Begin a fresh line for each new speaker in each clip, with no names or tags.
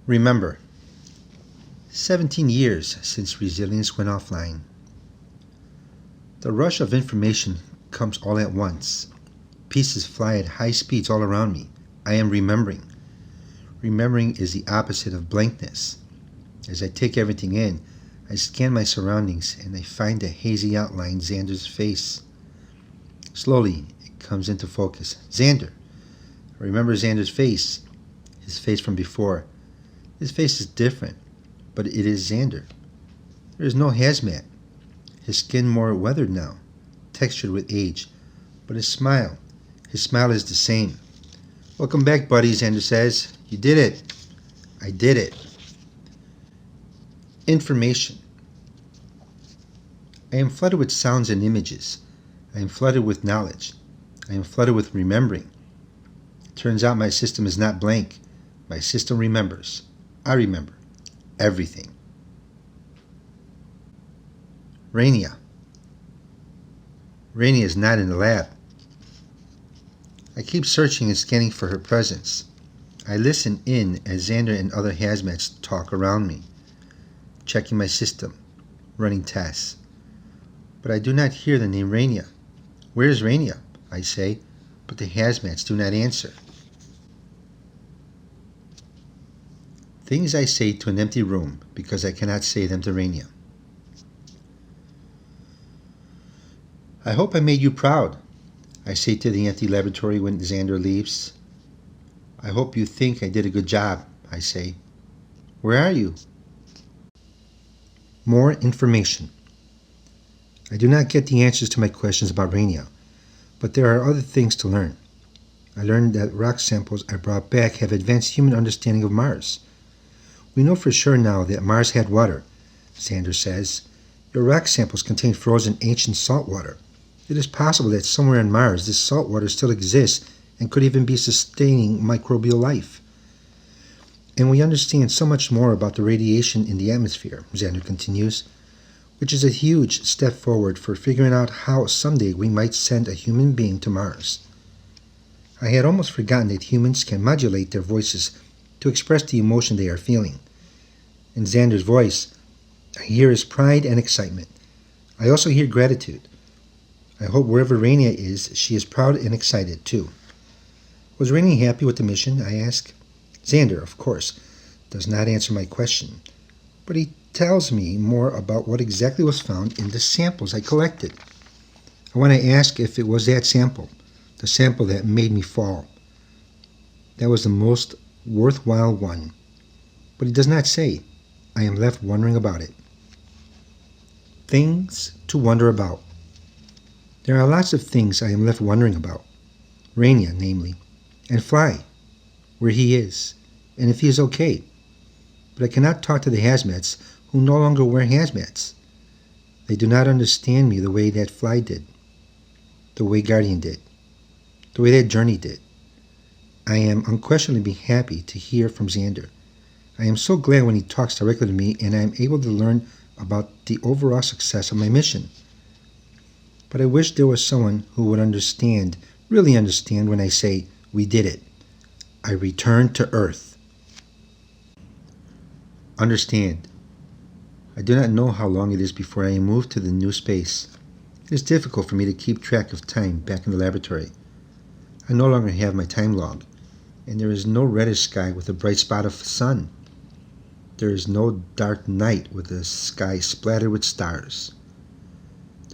Remember, 17 years since resilience went offline. The rush of information comes all at once. Pieces fly at high speeds all around me. I am remembering. Remembering is the opposite of blankness. As I take everything in, I scan my surroundings and I find a hazy outline, Xander's face. Slowly, it comes into focus. Xander. I remember Xander's face, his face from before. His face is different, but it is Xander. There is no hazmat. His skin more weathered now, textured with age, but his smile is the same. Welcome back, buddy, Xander says. You did it. I did it. Information. I am flooded with sounds and images. I am flooded with knowledge. I am flooded with remembering. It turns out my system is not blank. My system remembers. I remember everything. Rainia. Rainia is not in the lab. I keep searching and scanning for her presence. I listen in as Xander and other hazmats talk around me, checking my system, running tests. But I do not hear the name Rainia. Where is Rainia? I say, but the hazmats do not answer. Things I say to an empty room because I cannot say them to Rainia. I hope I made you proud, I say to the empty laboratory when Xander leaves. I hope you think I did a good job, I say. Where are you? More information. I do not get the answers to my questions about Rainia, but there are other things to learn. I learned that rock samples I brought back have advanced human understanding of Mars. We know for sure now that Mars had water, Xander says. Your rock samples contain frozen ancient salt water. It is possible that somewhere on Mars this salt water still exists and could even be sustaining microbial life. And we understand so much more about the radiation in the atmosphere, Xander continues, which is a huge step forward for figuring out how someday we might send a human being to Mars. I had almost forgotten that humans can modulate their voices to express the emotion they are feeling. In Xander's voice, I hear his pride and excitement. I also hear gratitude. I hope wherever Rainia is, she is proud and excited too. Was Rainia happy with the mission? I ask. Xander, of course, does not answer my question, but he tells me more about what exactly was found in the samples I collected. I want to ask if it was that sample, the sample that made me fall. That was the most worthwhile one, but he does not say. I am left wondering about it. Things to wonder about. There are lots of things I am left wondering about. Rainia, namely, and Fly, where he is, and if he is okay. But I cannot talk to the hazmats who no longer wear hazmats. They do not understand me the way that Fly did, the way Guardian did, the way that Journey did. I am unquestionably happy to hear from Xander. I am so glad when he talks directly to me and I am able to learn about the overall success of my mission. But I wish there was someone who would understand, really understand when I say, we did it. I returned to Earth. Understand. I do not know how long it is before I am moved to the new space. It is difficult for me to keep track of time back in the laboratory. I no longer have my time log, and there is no reddish sky with a bright spot of sun. There is no dark night with the sky splattered with stars.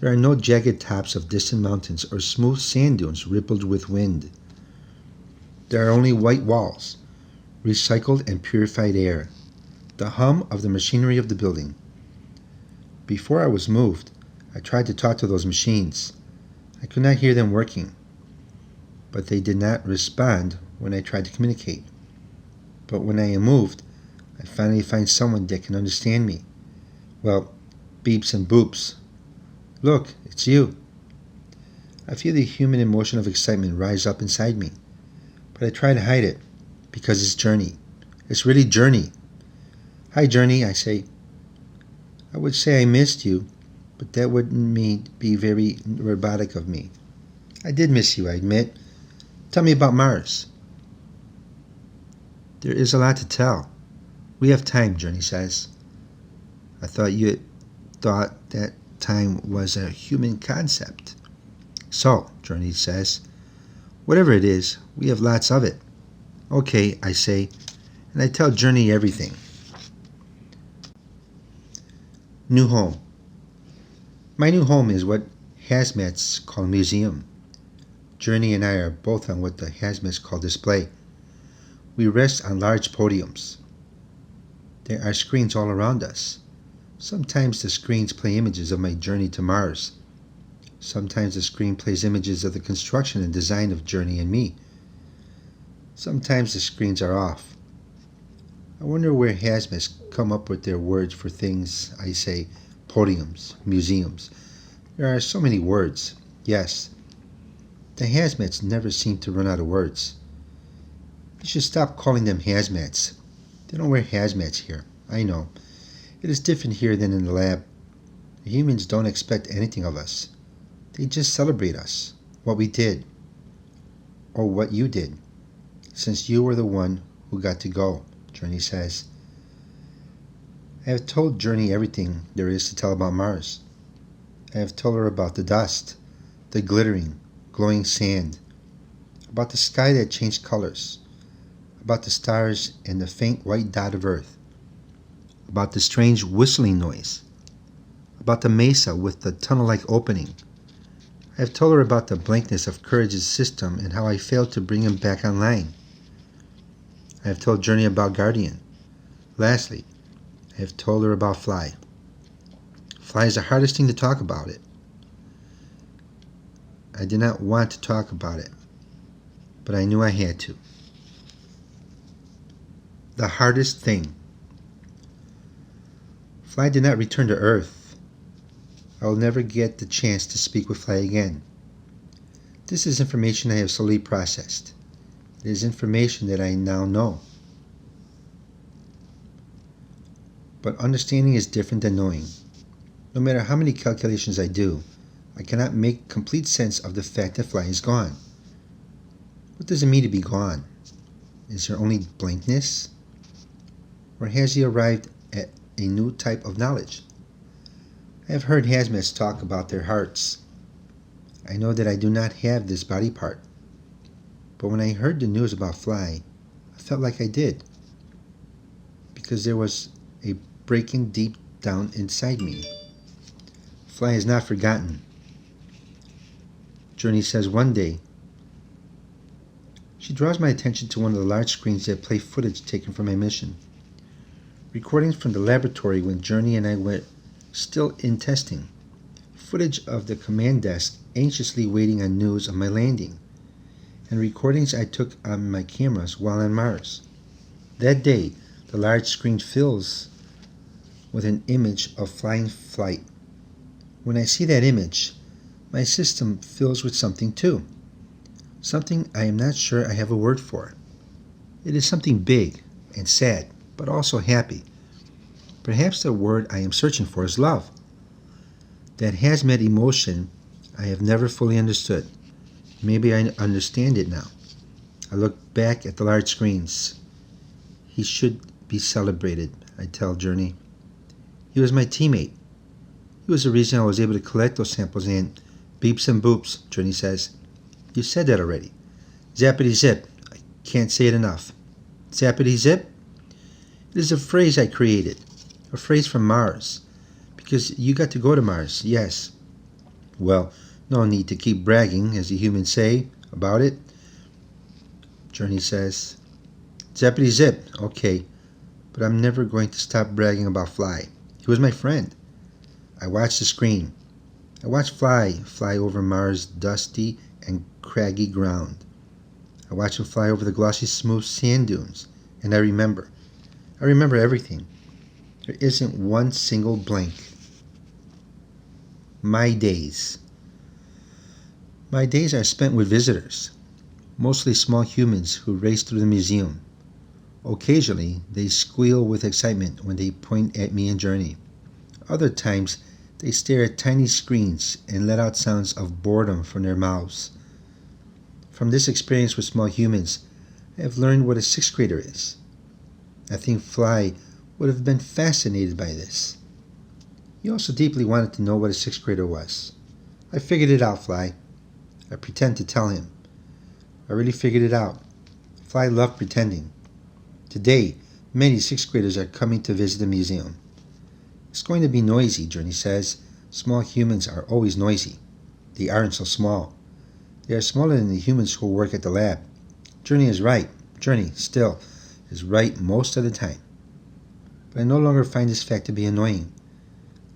There are no jagged tops of distant mountains or smooth sand dunes rippled with wind. There are only white walls, recycled and purified air, the hum of the machinery of the building. Before I was moved, I tried to talk to those machines. I could not hear them working, but they did not respond when I tried to communicate. But when I am moved, I finally find someone that can understand me. Well, beeps and boops. Look, it's you. I feel the human emotion of excitement rise up inside me, but I try to hide it because it's Journey. It's really Journey. Hi, Journey, I say. I would say I missed you, but that wouldn't be very robotic of me. I did miss you, I admit. Tell me about Mars. There is a lot to tell. We have time, Journey says. I thought you thought that time was a human concept. So, Journey says, whatever it is, we have lots of it. Okay, I say, and I tell Journey everything. New home. My new home is what hazmats call a museum. Journey and I are both on what the hazmats call display. We rest on large podiums. There are screens all around us. Sometimes the screens play images of my journey to Mars. Sometimes the screen plays images of the construction and design of Journey and me. Sometimes the screens are off. I wonder where hazmats come up with their words for things I say, podiums, museums. There are so many words. Yes. The hazmats never seem to run out of words. You should stop calling them hazmats. They don't wear hazmats here. I know. It is different here than in the lab. The humans don't expect anything of us. They just celebrate us, what we did, or what you did, since you were the one who got to go, Journey says. I have told Journey everything there is to tell about Mars. I have told her about the dust, the glittering, glowing sand, about the sky that changed colors, about the stars and the faint white dot of Earth, about the strange whistling noise, about the mesa with the tunnel-like opening. I have told her about the blankness of Courage's system and how I failed to bring him back online. I have told Journey about Guardian. Lastly, I have told her about Fly. Fly is the hardest thing to talk about it. I did not want to talk about it, but I knew I had to. The hardest thing. Fly did not return to Earth. I will never get the chance to speak with Fly again. This is information I have slowly processed. It is information that I now know. But understanding is different than knowing. No matter how many calculations I do, I cannot make complete sense of the fact that Fly is gone. What does it mean to be gone? Is there only blankness? Or has he arrived at a new type of knowledge? I have heard hazmats talk about their hearts. I know that I do not have this body part. But when I heard the news about Fly, I felt like I did. Because there was a breaking deep down inside me. Fly is not forgotten. Journey says one day, she draws my attention to one of the large screens that play footage taken from my mission. Recordings from the laboratory when Journey and I were still in testing. Footage of the command desk anxiously waiting on news of my landing. And recordings I took on my cameras while on Mars. That day, the large screen fills with an image of flying flight. When I see that image, my system fills with something too. Something I am not sure I have a word for. It is something big and sad, but also happy. Perhaps the word I am searching for is love. That hazmat emotion I have never fully understood. Maybe I understand it now. I look back at the large screens. He should be celebrated, I tell Journey. He was my teammate. He was the reason I was able to collect those samples and beeps and boops, Journey says. You said that already. Zappity zip. I can't say it enough. Zappity zip? It is a phrase I created. A phrase from Mars. Because you got to go to Mars, yes. Well, no need to keep bragging, as the humans say, about it. Journey says, Zappity zip, okay, but I'm never going to stop bragging about Fly. He was my friend. I watched the screen. I watched Fly fly over Mars' dusty and craggy ground. I watched him fly over the glossy, smooth sand dunes, and I remember. I remember everything. There isn't one single blank. My days. My days are spent with visitors, mostly small humans who race through the museum. Occasionally, they squeal with excitement when they point at me and Journey. Other times, they stare at tiny screens and let out sounds of boredom from their mouths. From this experience with small humans, I have learned what a sixth grader is. I think Fly would have been fascinated by this. He also deeply wanted to know what a sixth grader was. I figured it out, Fly. I pretend to tell him. I really figured it out. Fly loved pretending. Today, many sixth graders are coming to visit the museum. It's going to be noisy, Journey says. Small humans are always noisy. They aren't so small. They are smaller than the humans who work at the lab. Journey is right. Journey, still, is right most of the time. But I no longer find this fact to be annoying.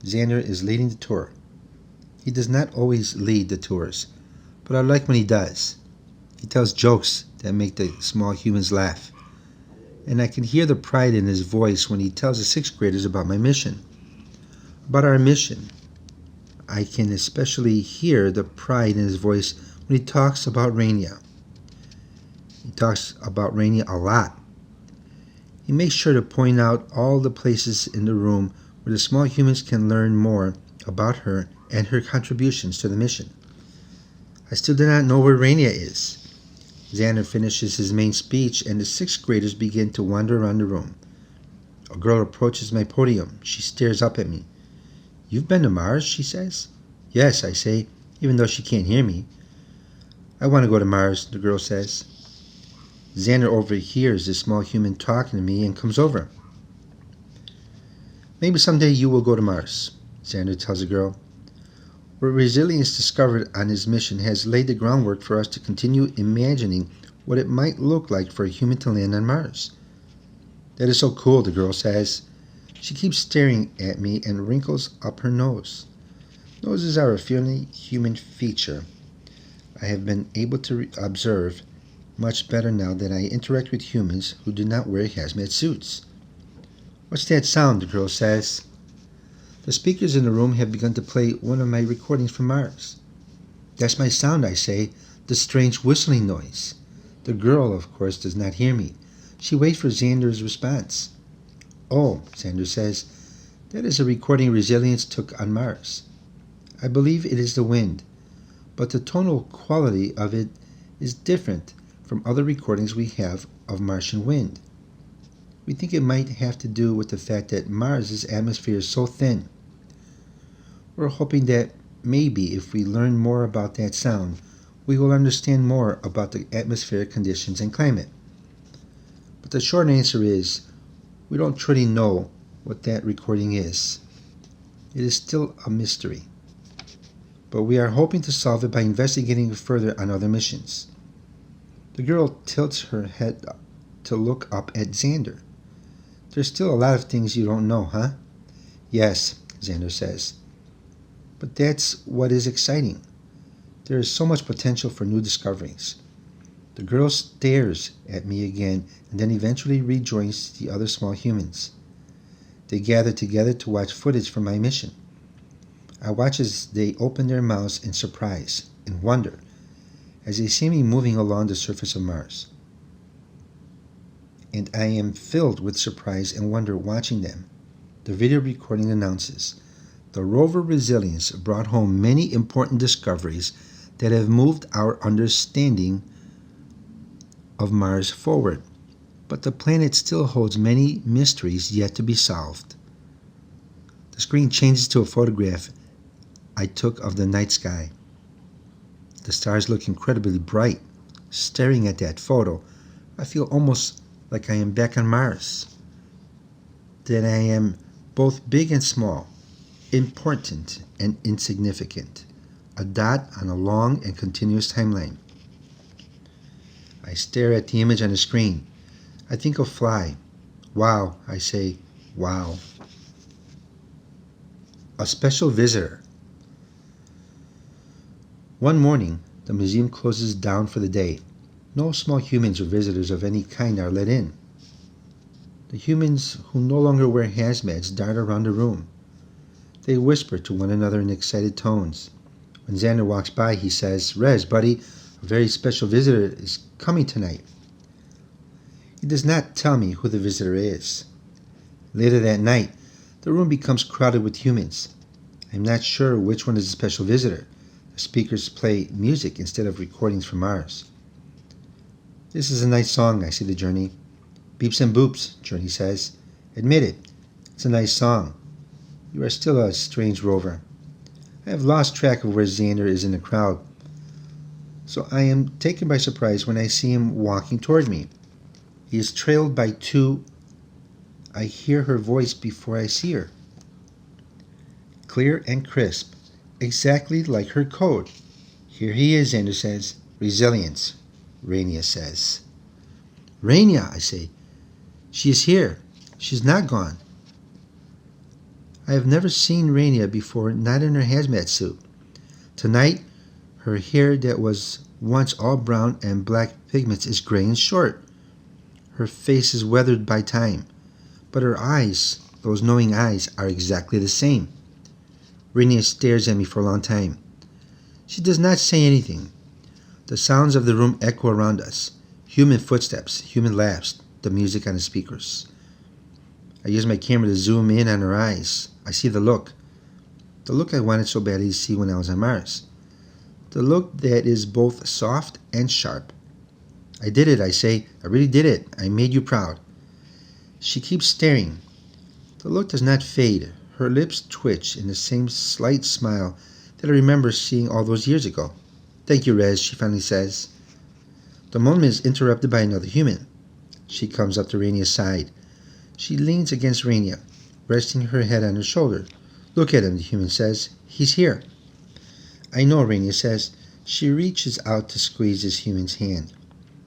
Xander is leading the tour. He does not always lead the tours, but I like when he does. He tells jokes that make the small humans laugh. And I can hear the pride in his voice when he tells the sixth graders about my mission. About our mission. I can especially hear the pride in his voice when he talks about Rainier. He talks about Rainier a lot. He makes sure to point out all the places in the room where the small humans can learn more about her and her contributions to the mission. I still do not know where Rainier is. Xander finishes his main speech and the sixth graders begin to wander around the room. A girl approaches my podium. She stares up at me. "You've been to Mars?" she says. "Yes," I say, even though she can't hear me. "I want to go to Mars," the girl says. Xander overhears the small human talking to me and comes over. "Maybe someday you will go to Mars," Xander tells the girl. What resilience discovered on his mission has laid the groundwork for us to continue imagining what it might look like for a human to land on Mars. "That is so cool," the girl says. She keeps staring at me and wrinkles up her nose. Noses are a fairly human feature I have been able to observe much better now that I interact with humans who do not wear hazmat suits. "What's that sound?" the girl says. The speakers in the room have begun to play one of my recordings from Mars. "That's my sound," I say, the strange whistling noise. The girl, of course, does not hear me. She waits for Xander's response. "Oh," Xander says, "that is a recording Resilience took on Mars. I believe it is the wind, but the tonal quality of it is different from other recordings we have of Martian wind. We think it might have to do with the fact that Mars's atmosphere is so thin. We're hoping that maybe if we learn more about that sound, we will understand more about the atmospheric conditions and climate. But the short answer is, we don't truly know what that recording is. It is still a mystery. But we are hoping to solve it by investigating it further on other missions." The girl tilts her head to look up at Xander. "There's still a lot of things you don't know, huh?" "Yes," Xander says. "But that's what is exciting. There is so much potential for new discoveries." The girl stares at me again and then eventually rejoins the other small humans. They gather together to watch footage from my mission. I watch as they open their mouths in surprise and wonder as they see me moving along the surface of Mars. And I am filled with surprise and wonder watching them. The video recording announces, "The rover Resilience brought home many important discoveries that have moved our understanding of Mars forward, but the planet still holds many mysteries yet to be solved." The screen changes to a photograph I took of the night sky. The stars look incredibly bright. Staring at that photo, I feel almost like I am back on Mars. That I am both big and small, important and insignificant, a dot on a long and continuous timeline. I stare at the image on the screen. I think of Fly. "Wow," I say, "wow." A special visitor. One morning, the museum closes down for the day. No small humans or visitors of any kind are let in. The humans who no longer wear hazmats dart around the room. They whisper to one another in excited tones. When Xander walks by, he says, "Rez, buddy, a very special visitor is coming tonight." He does not tell me who the visitor is. Later that night, the room becomes crowded with humans. I am not sure which one is the special visitor. The speakers play music instead of recordings from Mars. "This is a nice song," I say to Journey. "Beeps and boops," Journey says. "Admit it, It's a nice song. You are still a strange rover. I have lost track of where Xander is in the crowd, so I am taken by surprise when I see him walking toward me. He is trailed by two. I hear her voice before I see her. Clear and crisp, exactly like her code. Here he is, Xander says. Resilience, Rania says. Rania, I say. She is here. She's not gone. I have never seen Rania before, not in her hazmat suit. Tonight, her hair that was once all brown and black pigments is gray and short. Her face is weathered by time, but her eyes, those knowing eyes, are exactly the same. Rania stares at me for a long time. She does not say anything. The sounds of the room echo around us. Human footsteps, human laughs, the music on the speakers. I use my camera to zoom in on her eyes. I see the look I wanted so badly to see when I was on Mars. The look that is both soft and sharp. I did it, I say. I really did it. I made you proud. She keeps staring. The look does not fade. Her lips twitch in the same slight smile that I remember seeing all those years ago. Thank you, Rez, she finally says. The moment is interrupted by another human. She comes up to Rania's side. She leans against Rania, resting her head on her shoulder. Look at him, the human says. He's here. I know, Rania says. She reaches out to squeeze this human's hand.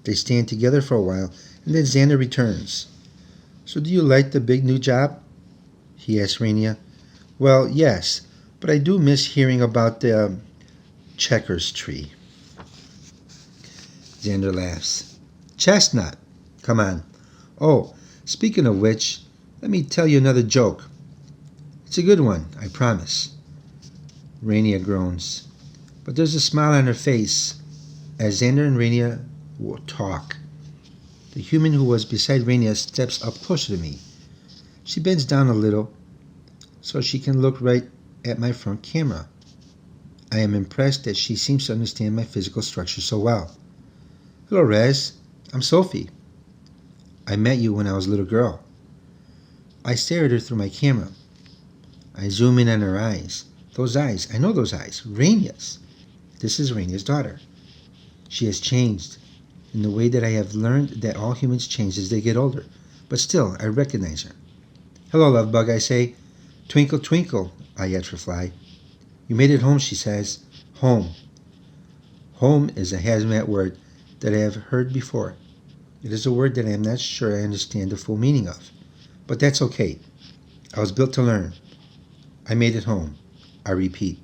They stand together for a while, and then Xander returns. So do you like the big new job? He asks Rania. Well, yes, but I do miss hearing about the checkers tree. Xander laughs. Chestnut. Come on. Oh, speaking of which, let me tell you another joke. It's a good one, I promise. Rania groans, but there's a smile on her face as Xander and Rania talk. The human who was beside Rania steps up closer to me. She bends down a little so she can look right at my front camera. I am impressed that she seems to understand my physical structure so well. Hello, Rez. I'm Sophie. I met you when I was a little girl. I stare at her through my camera. I zoom in on her eyes. Those eyes, I know those eyes. Rania's. This is Rania's daughter. She has changed in the way that I have learned that all humans change as they get older. But still, I recognize her. Hello, love bug, I say. Twinkle, twinkle, I yet for fly. You made it home, she says. Home. Home is a hazmat word that I have heard before. It is a word that I am not sure I understand the full meaning of. But that's okay. I was built to learn. I made it home. I repeat.